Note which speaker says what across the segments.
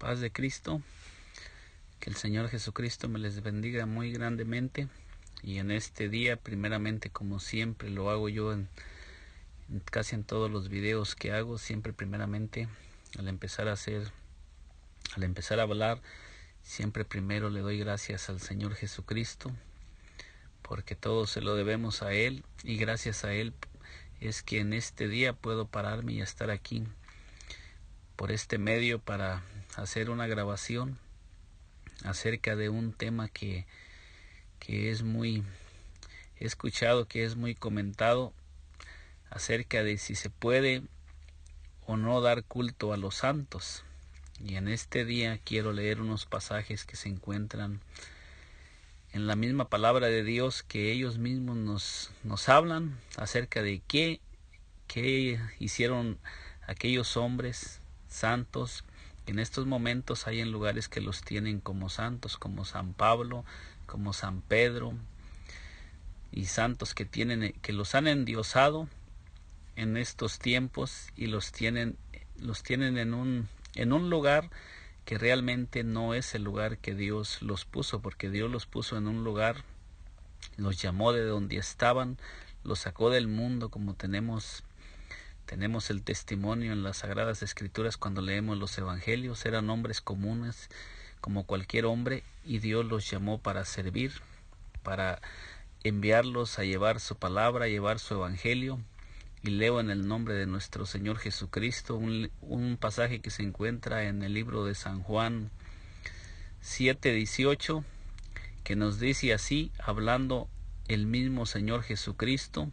Speaker 1: Paz de Cristo, que el Señor Jesucristo me les bendiga muy grandemente. Y en este día, primeramente, como siempre lo hago yo casi en todos los videos que hago, siempre primeramente al empezar a hablar, siempre primero le doy gracias al Señor Jesucristo, porque todo se lo debemos a Él, y gracias a Él es que en este día puedo pararme y estar aquí por este medio para hacer una grabación acerca de un tema que es muy escuchado, que es muy comentado, acerca de si se puede o no dar culto a los santos. Y en este día quiero leer unos pasajes que se encuentran en la misma palabra de Dios, que ellos mismos nos hablan acerca de qué hicieron aquellos hombres santos. En estos momentos hay en lugares que los tienen como santos, como San Pablo, como San Pedro, y santos que los han endiosado en estos tiempos y los tienen en un lugar que realmente no es el lugar que Dios los puso, porque Dios los puso en un lugar, los llamó de donde estaban, los sacó del mundo, como tenemos el testimonio en las Sagradas Escrituras cuando leemos los Evangelios. Eran hombres comunes como cualquier hombre, y Dios los llamó para servir, para enviarlos a llevar su palabra, a llevar su Evangelio. Y leo en el nombre de nuestro Señor Jesucristo un pasaje que se encuentra en el libro de San Juan 7:18, que nos dice así, hablando el mismo Señor Jesucristo: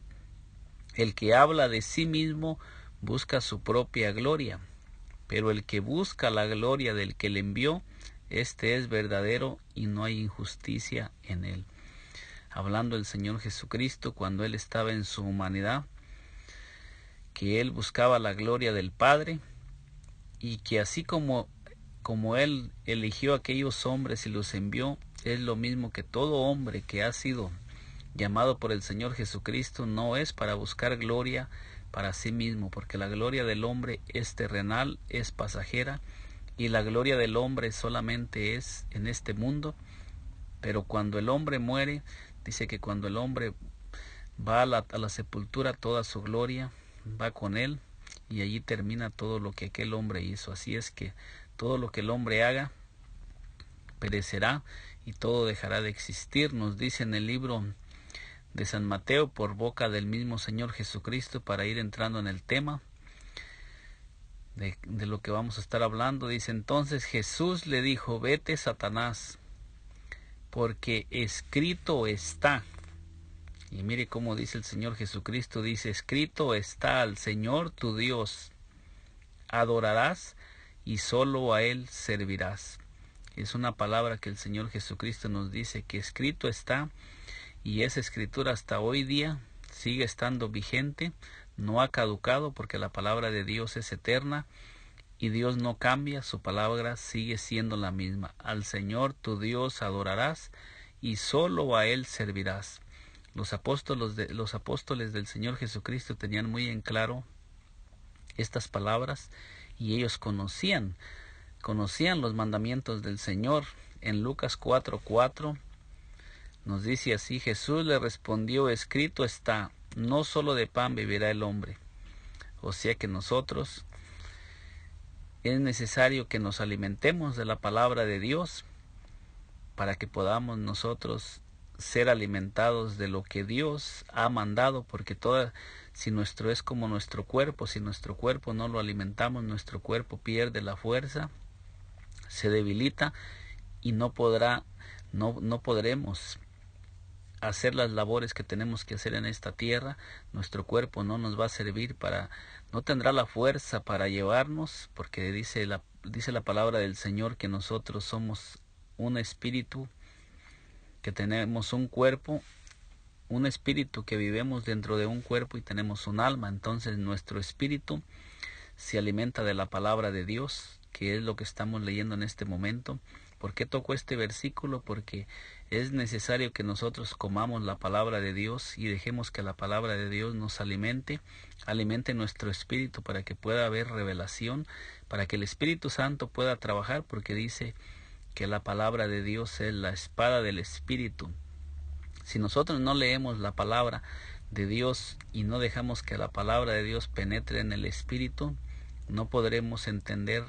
Speaker 1: el que habla de sí mismo busca su propia gloria, pero el que busca la gloria del que le envió, este es verdadero y no hay injusticia en él. Hablando el Señor Jesucristo cuando Él estaba en su humanidad, que Él buscaba la gloria del Padre, y que así como Él eligió a aquellos hombres y los envió, es lo mismo que todo hombre que ha sido llamado por el Señor Jesucristo no es para buscar gloria para sí mismo, porque la gloria del hombre es terrenal, es pasajera, y la gloria del hombre solamente es en este mundo. Pero cuando el hombre muere, dice que cuando el hombre va a la sepultura, toda su gloria va con él, y allí termina todo lo que aquel hombre hizo. Así es que todo lo que el hombre haga perecerá y todo dejará de existir. Nos dice en el libro de San Mateo, por boca del mismo Señor Jesucristo, para ir entrando en el tema de lo que vamos a estar hablando. Dice: entonces Jesús le dijo: vete, Satanás, porque escrito está. Y mire cómo dice el Señor Jesucristo, dice: escrito está, al Señor tu Dios adorarás y solo a Él servirás. Es una palabra que el Señor Jesucristo nos dice, que escrito está, y esa escritura hasta hoy día sigue estando vigente, no ha caducado, porque la palabra de Dios es eterna y Dios no cambia, su palabra sigue siendo la misma. Al Señor tu Dios adorarás y solo a Él servirás. Los apóstoles del Señor Jesucristo tenían muy en claro estas palabras, y ellos conocían los mandamientos del Señor. En Lucas 4:4 nos dice así: Jesús le respondió: escrito está, no solo de pan vivirá el hombre. O sea que nosotros es necesario que nos alimentemos de la palabra de Dios para que podamos nosotros ser alimentados de lo que Dios ha mandado, porque si nuestro es como nuestro cuerpo, si nuestro cuerpo no lo alimentamos, nuestro cuerpo pierde la fuerza, se debilita y no podremos hacer las labores que tenemos que hacer en esta tierra. Nuestro cuerpo no nos va a servir no tendrá la fuerza para llevarnos, porque dice la palabra del Señor que nosotros somos un espíritu, que tenemos un cuerpo, un espíritu, que vivimos dentro de un cuerpo, y tenemos un alma. Entonces nuestro espíritu se alimenta de la palabra de Dios, que es lo que estamos leyendo en este momento, ¿Por qué toco este versículo? Porque es necesario que nosotros comamos la palabra de Dios y dejemos que la palabra de Dios nos alimente nuestro espíritu para que pueda haber revelación, para que el Espíritu Santo pueda trabajar, porque dice que la palabra de Dios es la espada del Espíritu. Si nosotros no leemos la palabra de Dios y no dejamos que la palabra de Dios penetre en el espíritu, no podremos entender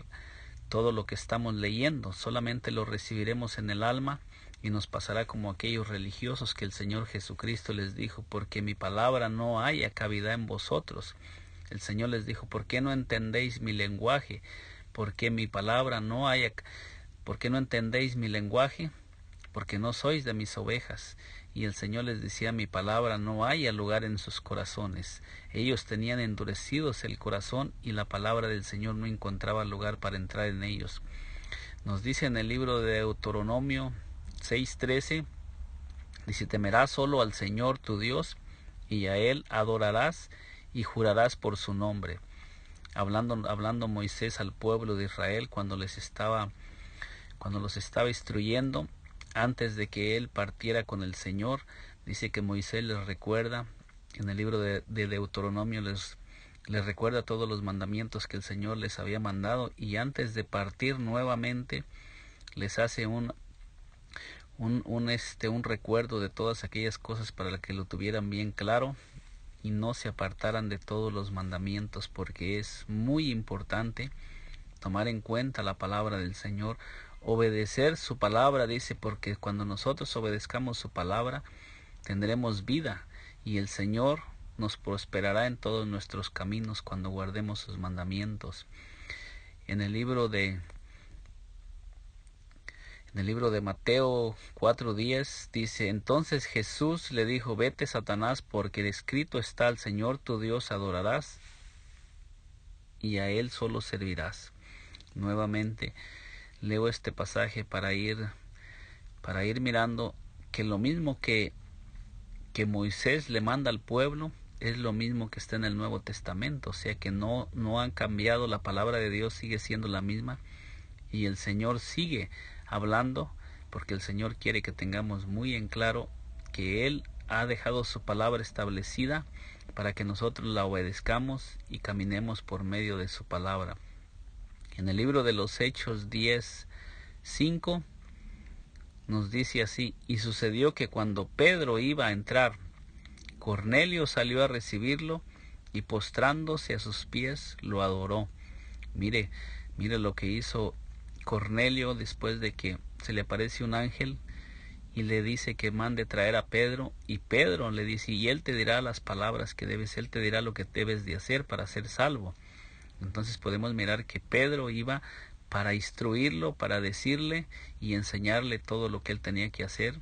Speaker 1: todo lo que estamos leyendo, solamente lo recibiremos en el alma y nos pasará como aquellos religiosos que el Señor Jesucristo les dijo: porque mi palabra no haya cavidad en vosotros. El Señor les dijo: ¿por qué no entendéis mi lenguaje? Porque mi palabra no haya, ¿por qué no entendéis mi lenguaje? Porque no sois de mis ovejas. Y el Señor les decía: mi palabra no haya lugar en sus corazones. Ellos tenían endurecidos el corazón y la palabra del Señor no encontraba lugar para entrar en ellos. Nos dice en el libro de Deuteronomio 6:13, dice: temerás solo al Señor tu Dios y a Él adorarás y jurarás por su nombre. Hablando Moisés al pueblo de Israel cuando los estaba instruyendo, antes de que él partiera con el Señor, dice que Moisés les recuerda, en el libro de Deuteronomio les recuerda todos los mandamientos que el Señor les había mandado, y antes de partir nuevamente les hace un recuerdo de todas aquellas cosas para que lo tuvieran bien claro y no se apartaran de todos los mandamientos, porque es muy importante tomar en cuenta la palabra del Señor, obedecer su palabra, dice, porque cuando nosotros obedezcamos su palabra tendremos vida y el Señor nos prosperará en todos nuestros caminos cuando guardemos sus mandamientos. En el libro de Mateo 4:10 dice: entonces Jesús le dijo: vete, Satanás, porque escrito está: al Señor tu Dios adorarás y a Él solo servirás. Nuevamente leo este pasaje para ir mirando que lo mismo que Moisés le manda al pueblo es lo mismo que está en el Nuevo Testamento, o sea que no han cambiado, la palabra de Dios sigue siendo la misma y el Señor sigue hablando, porque el Señor quiere que tengamos muy en claro que Él ha dejado su palabra establecida para que nosotros la obedezcamos y caminemos por medio de su palabra. En el libro de los Hechos 10:5 nos dice así: y sucedió que cuando Pedro iba a entrar, Cornelio salió a recibirlo y postrándose a sus pies lo adoró. Mire lo que hizo Cornelio después de que se le aparece un ángel y le dice que mande traer a Pedro, y Pedro le dice: y él te dirá las palabras que debes, él te dirá lo que debes de hacer para ser salvo. Entonces podemos mirar que Pedro iba para instruirlo, para decirle y enseñarle todo lo que él tenía que hacer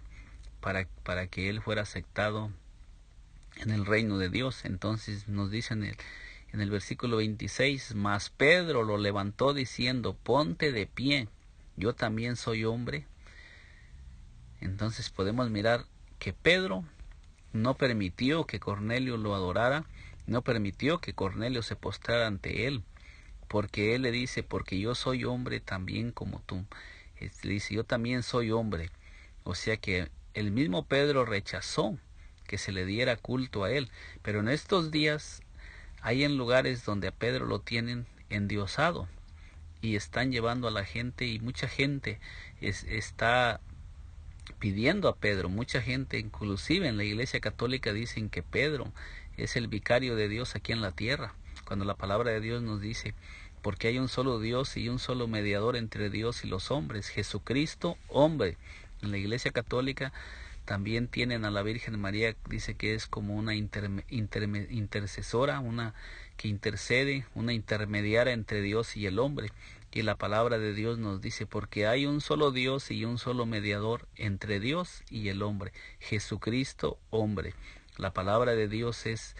Speaker 1: para que él fuera aceptado en el reino de Dios. Entonces nos dice en el versículo 26: mas Pedro lo levantó diciendo: ponte de pie, yo también soy hombre. Entonces podemos mirar que Pedro no permitió que Cornelio lo adorara, no permitió que Cornelio se postrara ante él, porque él le dice: porque yo soy hombre también como tú. Le dice: yo también soy hombre. O sea que el mismo Pedro rechazó que se le diera culto a él. Pero en estos días hay en lugares donde a Pedro lo tienen endiosado y están llevando a la gente, y mucha gente está pidiendo a Pedro. Mucha gente, inclusive en la Iglesia Católica, dicen que Pedro es el vicario de Dios aquí en la tierra, cuando la palabra de Dios nos dice: porque hay un solo Dios y un solo mediador entre Dios y los hombres, Jesucristo, hombre. En la Iglesia Católica también tienen a la Virgen María, dice que es como una intercesora, una que intercede, una intermediaria entre Dios y el hombre. Y la palabra de Dios nos dice: porque hay un solo Dios y un solo mediador entre Dios y el hombre, Jesucristo, hombre. La palabra de Dios es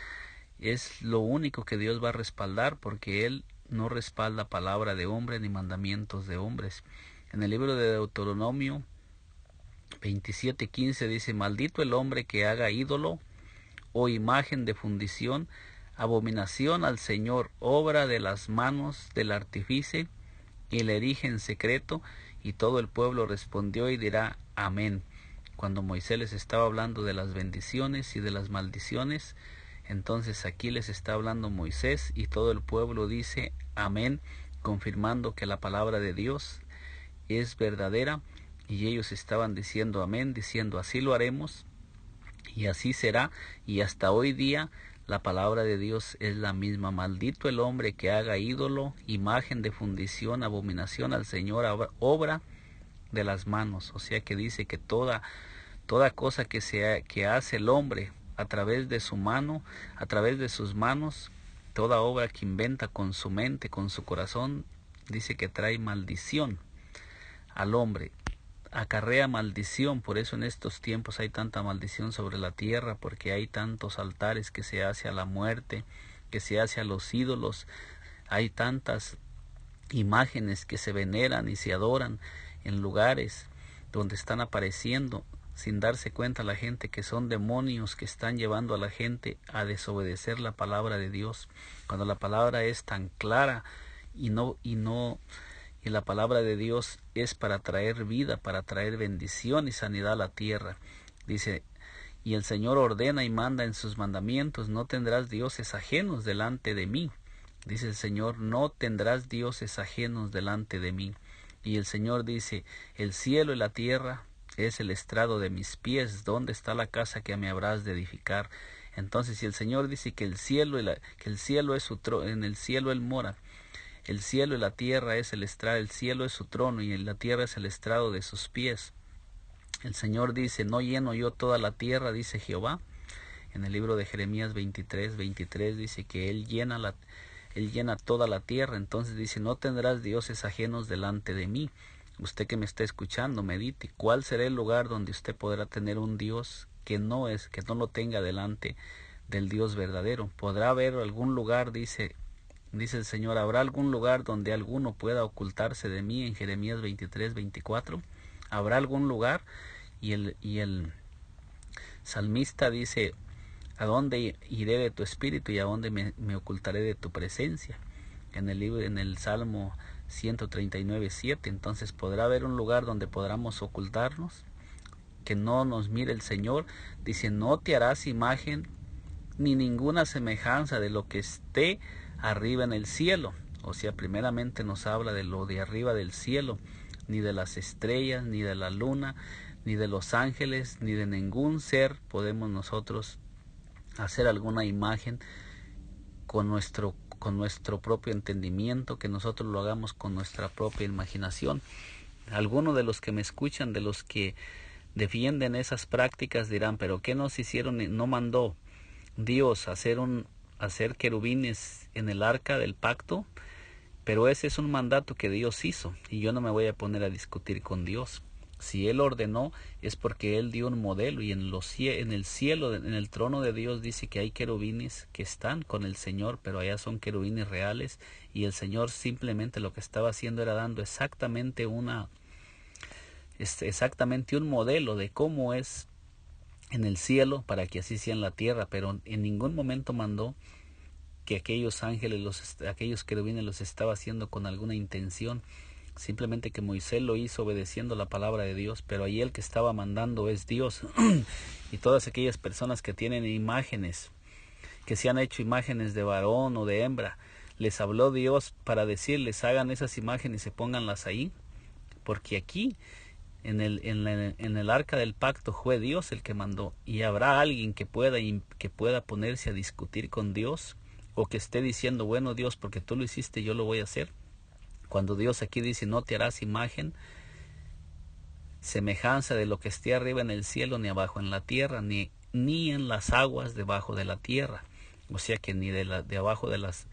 Speaker 1: lo único que Dios va a respaldar, porque Él no respalda palabra de hombre ni mandamientos de hombres. En el libro de Deuteronomio 27:15 dice: maldito el hombre que haga ídolo o imagen de fundición, abominación al Señor, obra de las manos del artífice, y le erige en secreto Y todo el pueblo respondió y dirá amén. Cuando Moisés les estaba hablando de las bendiciones y de las maldiciones, entonces aquí les está hablando Moisés y todo el pueblo dice amén, confirmando que la palabra de Dios es verdadera, y ellos estaban diciendo amén, diciendo así lo haremos y así será. Y hasta hoy día la palabra de Dios es la misma. Maldito el hombre que haga ídolo, imagen de fundición, abominación al Señor, obra de las manos. O sea que dice que toda cosa que hace el hombre a través de su mano, a través de sus manos, toda obra que inventa con su mente, con su corazón, dice que trae maldición al hombre, acarrea maldición. Por eso en estos tiempos hay tanta maldición sobre la tierra, porque hay tantos altares que se hace a la muerte, que se hace a los ídolos, hay tantas imágenes que se veneran y se adoran en lugares donde están apareciendo sin darse cuenta la gente que son demonios que están llevando a la gente a desobedecer la palabra de Dios, cuando la palabra es tan clara y la palabra de Dios es para traer vida, para traer bendición y sanidad a la tierra. Dice, y el Señor ordena y manda en sus mandamientos: no tendrás dioses ajenos delante de mí. Dice el Señor, no tendrás dioses ajenos delante de mí. Y el Señor dice, el cielo y la tierra es el estrado de mis pies, ¿dónde está la casa que me habrás de edificar? Entonces, si el Señor dice que el cielo es su trono, en el cielo Él mora, el cielo y la tierra es el estrado, el cielo es su trono y la tierra es el estrado de sus pies. El Señor dice, no lleno yo toda la tierra, dice Jehová. En el libro de Jeremías 23 dice que Él llena toda la tierra. Entonces dice, no tendrás dioses ajenos delante de mí. Usted que me está escuchando, medite, ¿cuál será el lugar donde usted podrá tener un Dios que no lo tenga delante del Dios verdadero? ¿Podrá haber algún lugar, dice el Señor, habrá algún lugar donde alguno pueda ocultarse de mí? En Jeremías 23:24, ¿habrá algún lugar? Y el salmista dice, ¿a dónde iré de tu espíritu y a dónde me ocultaré de tu presencia? En el Salmo 139:7. Entonces, ¿podrá haber un lugar donde podamos ocultarnos? Que no nos mire el Señor. Dice, no te harás imagen ni ninguna semejanza de lo que esté arriba en el cielo. O sea, primeramente nos habla de lo de arriba del cielo, ni de las estrellas, ni de la luna, ni de los ángeles, ni de ningún ser podemos nosotros hacer alguna imagen con nuestro propio entendimiento, que nosotros lo hagamos con nuestra propia imaginación. Algunos de los que me escuchan, de los que defienden esas prácticas, dirán, pero ¿qué nos hicieron? ¿No mandó Dios hacer querubines en el arca del pacto? Pero ese es un mandato que Dios hizo, y yo no me voy a poner a discutir con Dios. Si Él ordenó, es porque Él dio un modelo, y en el cielo, en el trono de Dios, dice que hay querubines que están con el Señor, pero allá son querubines reales, y el Señor simplemente lo que estaba haciendo era dando exactamente un modelo de cómo es en el cielo, para que así sea en la tierra, pero en ningún momento mandó que aquellos ángeles, aquellos querubines los estaba haciendo con alguna intención. Simplemente que Moisés lo hizo obedeciendo la palabra de Dios, pero ahí el que estaba mandando es Dios. Y todas aquellas personas que tienen imágenes, que se han hecho imágenes de varón o de hembra, les habló Dios para decirles, hagan esas imágenes y pónganlas ahí, porque aquí en el arca del pacto fue Dios el que mandó. Y habrá alguien que pueda ponerse a discutir con Dios, o que esté diciendo, bueno, Dios, porque tú lo hiciste, yo lo voy a hacer. Cuando Dios aquí dice, no te harás imagen, semejanza de lo que esté arriba en el cielo, ni abajo en la tierra, ni en las aguas debajo de la tierra. O sea que ni de abajo de las...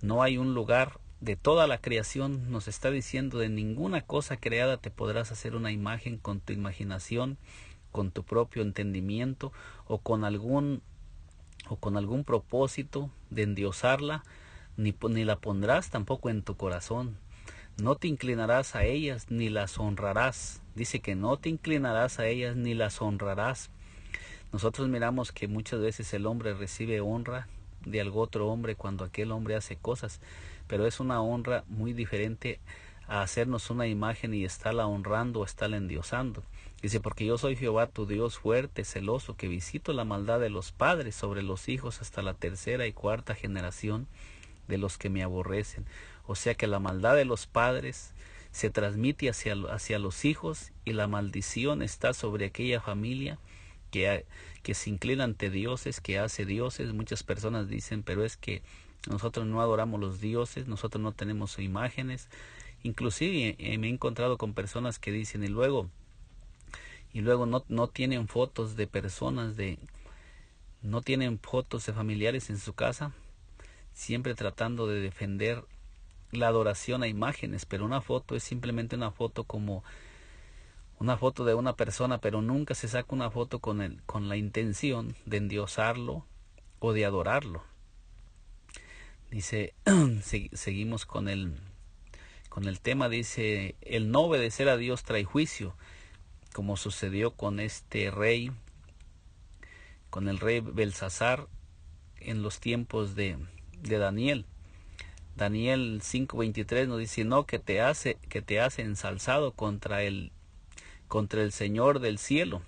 Speaker 1: No hay un lugar de toda la creación, nos está diciendo, de ninguna cosa creada te podrás hacer una imagen con tu imaginación, con tu propio entendimiento, o con algún propósito de endiosarla, ni la pondrás tampoco en tu corazón. No te inclinarás a ellas ni las honrarás. Dice que no te inclinarás a ellas ni las honrarás. Nosotros miramos que muchas veces el hombre recibe honra de algún otro hombre cuando aquel hombre hace cosas, pero es una honra muy diferente a hacernos una imagen y estarla honrando o estarla endiosando. Dice, porque yo soy Jehová tu Dios fuerte, celoso, que visito la maldad de los padres sobre los hijos hasta la tercera y cuarta generación de los que me aborrecen. O sea que la maldad de los padres se transmite hacia los hijos, y la maldición está sobre aquella familia que se inclina ante dioses, que hace dioses. Muchas personas dicen, pero es que nosotros no adoramos los dioses, nosotros no tenemos imágenes. Inclusive me he encontrado con personas que dicen, y luego no tienen fotos de personas, no tienen fotos de familiares en su casa, siempre tratando de defender la adoración a imágenes. Pero una foto es simplemente una foto, como una foto de una persona, pero nunca se saca una foto con la intención de endiosarlo o de adorarlo. Dice, seguimos con el tema. Dice, el no obedecer a Dios trae juicio, como sucedió con este rey, con el rey Belsasar en los tiempos de Daniel. Daniel 5:23 nos dice, no, que te hace ensalzado contra el Señor del cielo,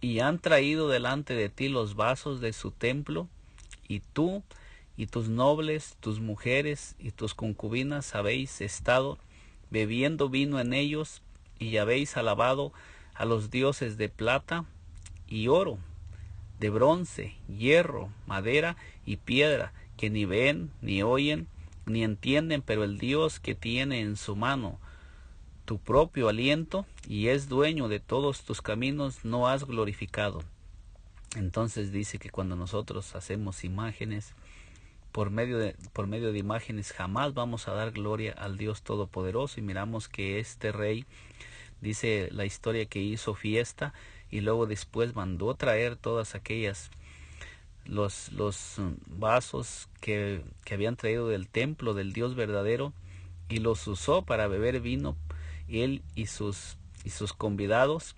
Speaker 1: y han traído delante de ti los vasos de su templo, y tú y tus nobles, tus mujeres y tus concubinas habéis estado bebiendo vino en ellos, y habéis alabado a los dioses de plata y oro, de bronce, hierro, madera y piedra, que ni ven, ni oyen, ni entienden, pero el Dios que tiene en su mano tu propio aliento y es dueño de todos tus caminos, no has glorificado. Entonces dice que cuando nosotros hacemos imágenes, por medio de imágenes, jamás vamos a dar gloria al Dios Todopoderoso. Y miramos que este rey, dice la historia, que hizo fiesta, y luego después mandó traer todas aquellas los vasos que habían traído del templo del Dios verdadero, y los usó para beber vino, él y sus convidados,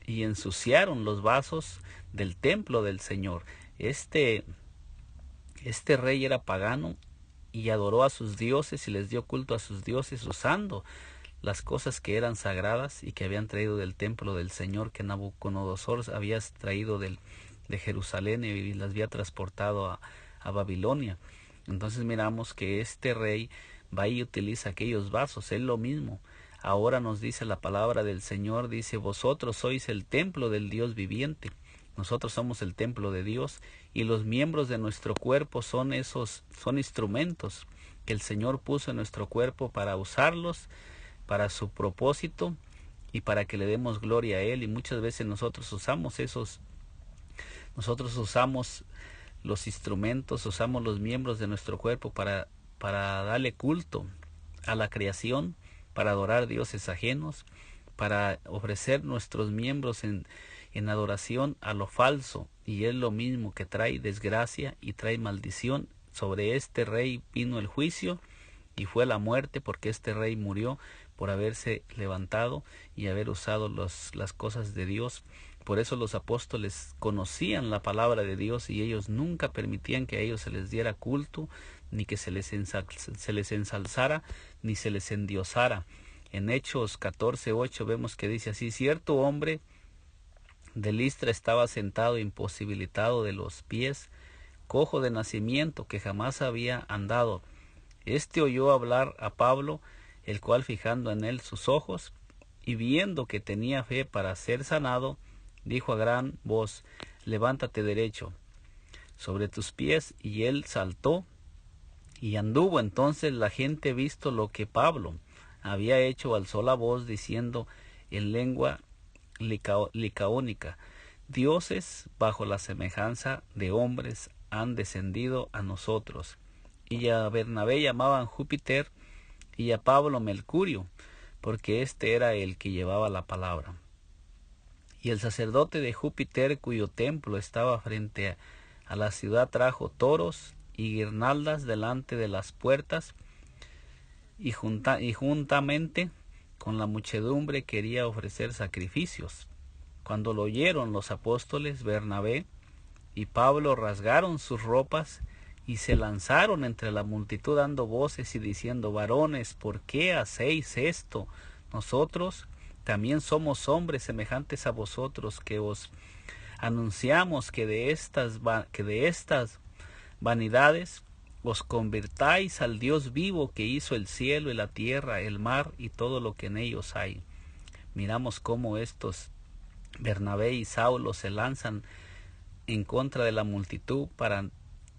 Speaker 1: y ensuciaron los vasos del templo del Señor. Este rey era pagano y adoró a sus dioses y les dio culto a sus dioses, usando las cosas que eran sagradas y que habían traído del templo del Señor, que Nabucodonosor había traído de Jerusalén y las había transportado a Babilonia. Entonces miramos que este rey va y utiliza aquellos vasos. Es lo mismo. Ahora nos dice la palabra del Señor, dice, vosotros sois el templo del Dios viviente. Nosotros somos el templo de Dios, y los miembros de nuestro cuerpo son instrumentos que el Señor puso en nuestro cuerpo para usarlos para su propósito y para que le demos gloria a Él. Y muchas veces nosotros usamos los instrumentos, usamos los miembros de nuestro cuerpo para darle culto a la creación, para adorar dioses ajenos, para ofrecer nuestros miembros en adoración a lo falso. Y es lo mismo que trae desgracia y trae maldición. Sobre este rey vino el juicio y fue la muerte, porque este rey murió por haberse levantado y haber usado las cosas de Dios. Por eso los apóstoles conocían la palabra de Dios, y ellos nunca permitían que a ellos se les diera culto, ni que se les ensalzara, ni se les endiosara. En Hechos 14:8 vemos que dice así, cierto hombre de Listra estaba sentado imposibilitado de los pies, cojo de nacimiento, que jamás había andado. Este oyó hablar a Pablo, el cual, fijando en él sus ojos y viendo que tenía fe para ser sanado, dijo a gran voz, levántate derecho sobre tus pies. Y él saltó y anduvo. Entonces la gente, visto lo que Pablo había hecho, alzó la voz diciendo en lengua licaónica, dioses bajo la semejanza de hombres han descendido a nosotros. Y a Bernabé llamaban Júpiter, y a Pablo Mercurio, porque este era el que llevaba la palabra. Y el sacerdote de Júpiter, cuyo templo estaba frente a la ciudad, trajo toros y guirnaldas delante de las puertas, y juntamente con la muchedumbre quería ofrecer sacrificios. Cuando lo oyeron los apóstoles, Bernabé y Pablo rasgaron sus ropas y se lanzaron entre la multitud dando voces y diciendo: varones, ¿por qué hacéis esto? Nosotros también somos hombres semejantes a vosotros, que os anunciamos que de estas vanidades os convirtáis al Dios vivo, que hizo el cielo y la tierra, el mar y todo lo que en ellos hay. Miramos cómo estos Bernabé y Saulo se lanzan en contra de la multitud para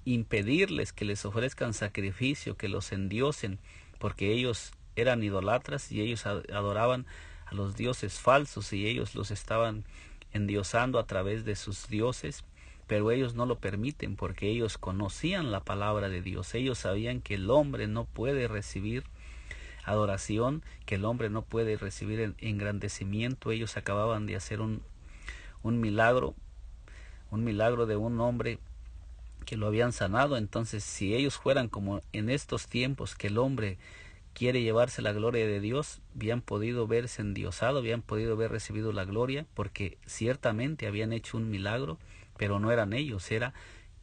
Speaker 1: impedirles que les ofrezcan sacrificio, que los endiosen, porque ellos eran idolatras y ellos adoraban a los dioses falsos y ellos los estaban endiosando a través de sus dioses, pero ellos no lo permiten porque ellos conocían la palabra de Dios. Ellos sabían que el hombre no puede recibir adoración, que el hombre no puede recibir engrandecimiento. Ellos acababan de hacer un milagro de un hombre que lo habían sanado. Entonces, si ellos fueran como en estos tiempos, que el hombre quiere llevarse la gloria de Dios, habían podido verse endiosados, habían podido haber recibido la gloria, porque ciertamente habían hecho un milagro, pero no eran ellos, era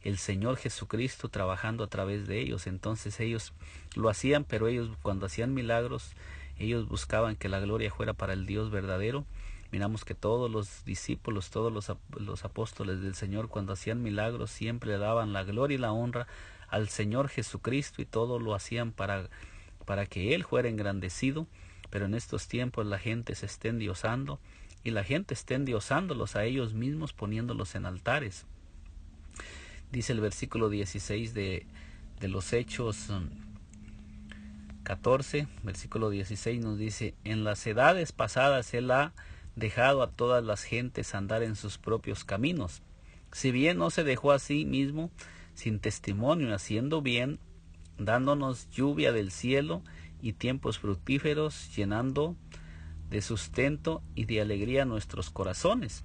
Speaker 1: el Señor Jesucristo trabajando a través de ellos. Entonces ellos lo hacían, pero ellos, cuando hacían milagros, ellos buscaban que la gloria fuera para el Dios verdadero. Miramos que todos los discípulos, todos los apóstoles del Señor, cuando hacían milagros, siempre le daban la gloria y la honra al Señor Jesucristo, y todo lo hacían para que Él fuera engrandecido. Pero en estos tiempos la gente se está endiosando, y la gente está endiosándolos a ellos mismos, poniéndolos en altares. Dice el versículo 16 de los Hechos 14, versículo 16 nos dice: en las edades pasadas Él ha dejado a todas las gentes andar en sus propios caminos, si bien no se dejó a sí mismo sin testimonio, haciendo bien, dándonos lluvia del cielo y tiempos fructíferos, llenando de sustento y de alegría nuestros corazones.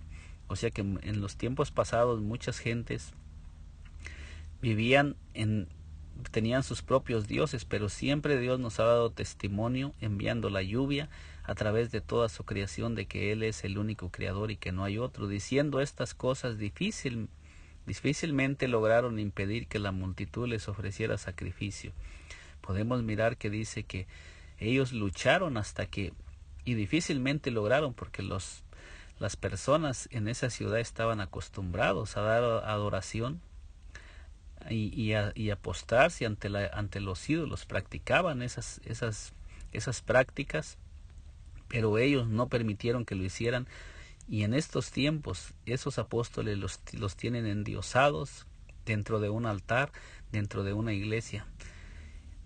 Speaker 1: O sea que en los tiempos pasados muchas gentes tenían sus propios dioses, pero siempre Dios nos ha dado testimonio enviando la lluvia a través de toda su creación, de que Él es el único creador y que no hay otro. Diciendo estas cosas, difícilmente lograron impedir que la multitud les ofreciera sacrificio. Podemos mirar que dice que ellos lucharon y difícilmente lograron, porque las personas en esa ciudad estaban acostumbrados a dar adoración y a postrarse ante los ídolos. Practicaban esas prácticas, pero ellos no permitieron que lo hicieran. Y en estos tiempos esos apóstoles los tienen endiosados dentro de un altar, dentro de una iglesia.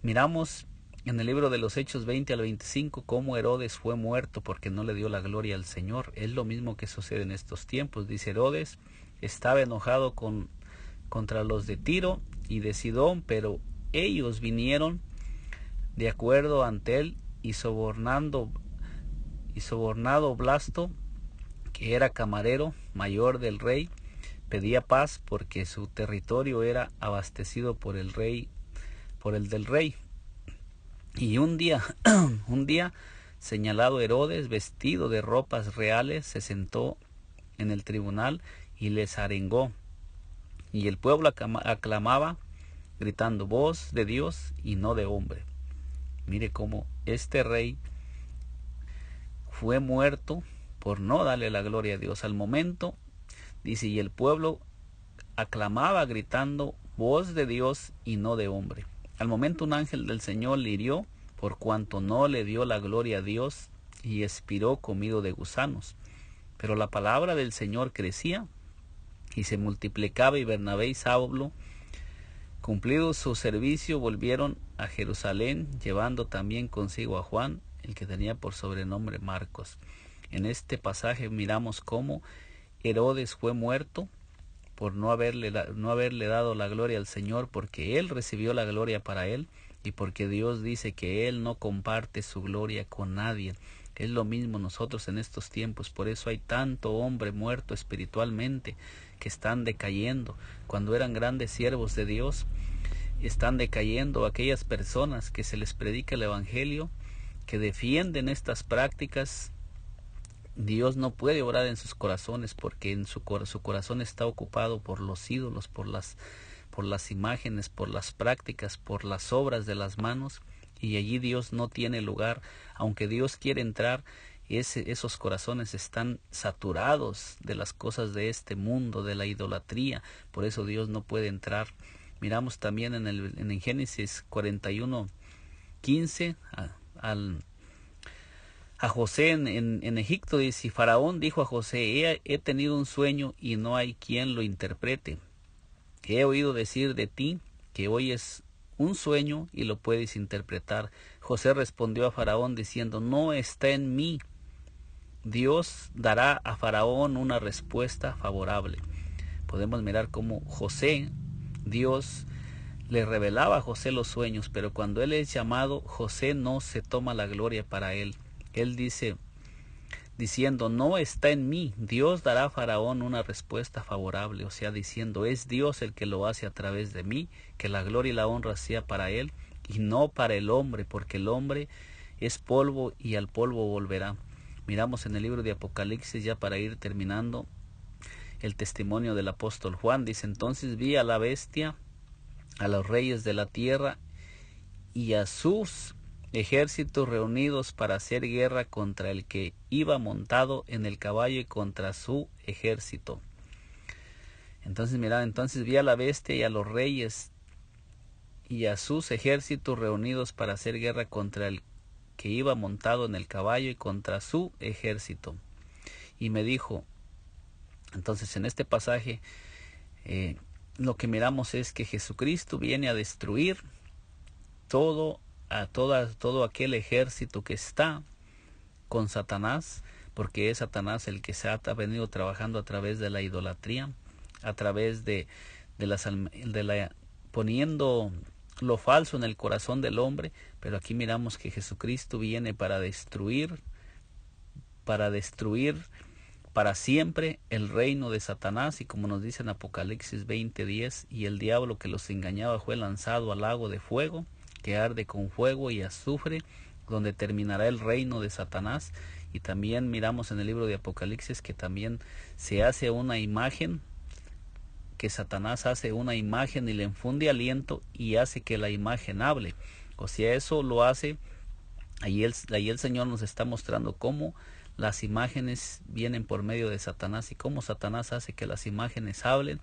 Speaker 1: Miramos en el libro de los Hechos 20 al 25 cómo Herodes fue muerto porque no le dio la gloria al Señor. Es lo mismo que sucede en estos tiempos. Dice: Herodes estaba enojado contra los de Tiro y de Sidón, pero ellos vinieron de acuerdo ante él, y sobornado Blasto, que era camarero mayor del rey, pedía paz porque su territorio era abastecido por el del rey. Y un día señalado, Herodes, vestido de ropas reales, se sentó en el tribunal y les arengó. Y el pueblo aclamaba, gritando: voz de Dios y no de hombre. Mire cómo este rey fue muerto por no darle la gloria a Dios. Al momento, dice, y el pueblo aclamaba gritando: voz de Dios y no de hombre. Al momento un ángel del Señor le hirió por cuanto no le dio la gloria a Dios, y expiró comido de gusanos. Pero la palabra del Señor crecía y se multiplicaba, y Bernabé y Saulo, cumplido su servicio, volvieron a Jerusalén, llevando también consigo a Juan, el que tenía por sobrenombre Marcos. En este pasaje miramos cómo Herodes fue muerto por no haberle dado la gloria al Señor, porque él recibió la gloria para él, y porque Dios dice que Él no comparte su gloria con nadie. Es lo mismo nosotros en estos tiempos. Por eso hay tanto hombre muerto espiritualmente, que están decayendo. Cuando eran grandes siervos de Dios, están decayendo. Aquellas personas que se les predica el Evangelio, que defienden estas prácticas, Dios no puede orar en sus corazones, porque su corazón está ocupado por los ídolos, por por las imágenes, por las prácticas, por las obras de las manos, y allí Dios no tiene lugar. Aunque Dios quiere entrar, esos corazones están saturados de las cosas de este mundo, de la idolatría, por eso Dios no puede entrar. Miramos también en Génesis 41:15 a José en Egipto, dice: y Faraón dijo a José: he tenido un sueño y no hay quien lo interprete. He oído decir de ti que oyes un sueño y lo puedes interpretar. José respondió a Faraón diciendo: no está en mí. Dios dará a Faraón una respuesta favorable. Podemos mirar cómo Dios le revelaba a José los sueños, pero cuando él es llamado, José no se toma la gloria para él. Él dice, diciendo: no está en mí. Dios dará a Faraón una respuesta favorable, o sea, diciendo: es Dios el que lo hace a través de mí, que la gloria y la honra sea para él y no para el hombre, porque el hombre es polvo y al polvo volverá. Miramos en el libro de Apocalipsis, ya para ir terminando, el testimonio del apóstol Juan. Dice: entonces vi a la bestia, a los reyes de la tierra y a sus ejércitos reunidos para hacer guerra contra el que iba montado en el caballo y contra su ejército. Entonces vi a la bestia y a los reyes y a sus ejércitos reunidos para hacer guerra contra el que iba montado en el caballo y contra su ejército. Y me dijo, entonces en este pasaje lo que miramos es que Jesucristo viene a destruir todo aquel ejército que está con Satanás, porque es Satanás el que se ha venido trabajando a través de la idolatría, a través poniendo lo falso en el corazón del hombre. Pero aquí miramos que Jesucristo viene para destruir para siempre el reino de Satanás, y como nos dice en Apocalipsis 20:10, y el diablo que los engañaba fue lanzado al lago de fuego, que arde con fuego y azufre, donde terminará el reino de Satanás. Y también miramos en el libro de Apocalipsis que también se hace una imagen, que Satanás hace una imagen y le infunde aliento y hace que la imagen hable. O sea, eso lo hace. Ahí el Señor nos está mostrando cómo las imágenes vienen por medio de Satanás y cómo Satanás hace que las imágenes hablen,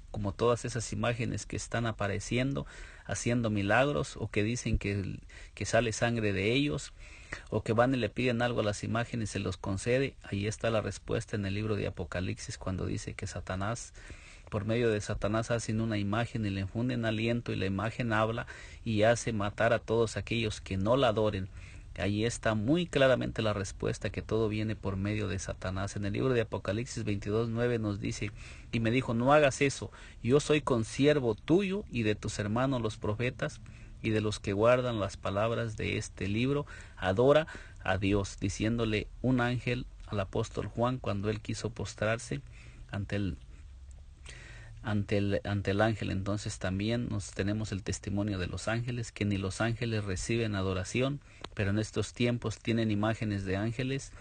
Speaker 1: como todas esas imágenes que están apareciendo, haciendo milagros, o que dicen que sale sangre de ellos, o que van y le piden algo a las imágenes y se los concede. Ahí está la respuesta en el libro de Apocalipsis, cuando dice que Satanás, por medio de Satanás, hacen una imagen y le infunden aliento, y la imagen habla y hace matar a todos aquellos que no la adoren. Ahí está muy claramente la respuesta, que todo viene por medio de Satanás. En el libro de Apocalipsis 22:9 nos dice: y me dijo: no hagas eso, yo soy consiervo tuyo y de tus hermanos los profetas y de los que guardan las palabras de este libro. Adora a Dios, diciéndole un ángel al apóstol Juan cuando él quiso postrarse ante el ángel. Entonces también tenemos el testimonio de los ángeles, que ni los ángeles reciben adoración, pero en estos tiempos tienen imágenes de ángeles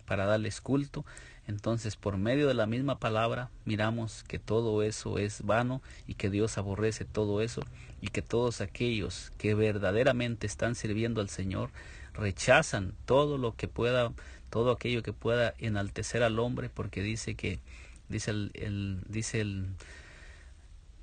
Speaker 1: para darles culto. Entonces, por medio de la misma palabra, miramos que todo eso es vano y que Dios aborrece todo eso, y que todos aquellos que verdaderamente están sirviendo al Señor rechazan todo aquello que pueda enaltecer al hombre, porque dice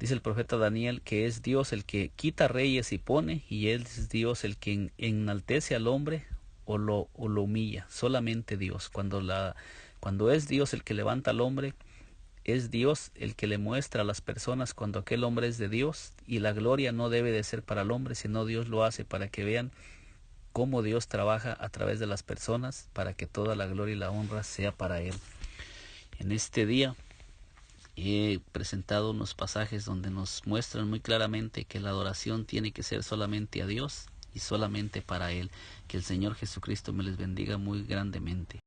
Speaker 1: el profeta Daniel que es Dios el que quita reyes y pone, y es Dios el que enaltece al hombre o lo humilla. Solamente Dios. Cuando es Dios el que levanta al hombre, es Dios el que le muestra a las personas cuando aquel hombre es de Dios, y la gloria no debe de ser para el hombre, sino Dios lo hace para que vean cómo Dios trabaja a través de las personas, para que toda la gloria y la honra sea para Él. En este día he presentado unos pasajes donde nos muestran muy claramente que la adoración tiene que ser solamente a Dios y solamente para Él. Que el Señor Jesucristo me les bendiga muy grandemente.